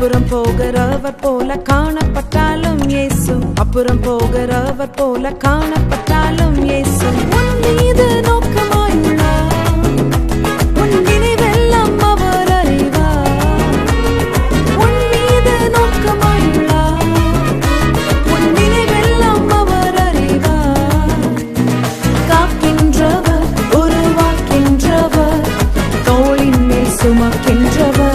அப்புறம் போகிறவர் போல காணப்பட்டாலும் இயேசு, அப்புறம் போகிறவர் போல காணப்பட்டாலும் இயேசு உன் மீது நோக்கமாயுள்ளார். உன் நினைவெல்லாம் அவர் அறிவார். உன் மீது நோக்கமாயுள்ளார். உன் நினைவெல்லாம் அவர் அறிவார். காக்கின்றவர், உருவாக்கின்றவர், தோளின் மேல் சுமக்கின்றவர்,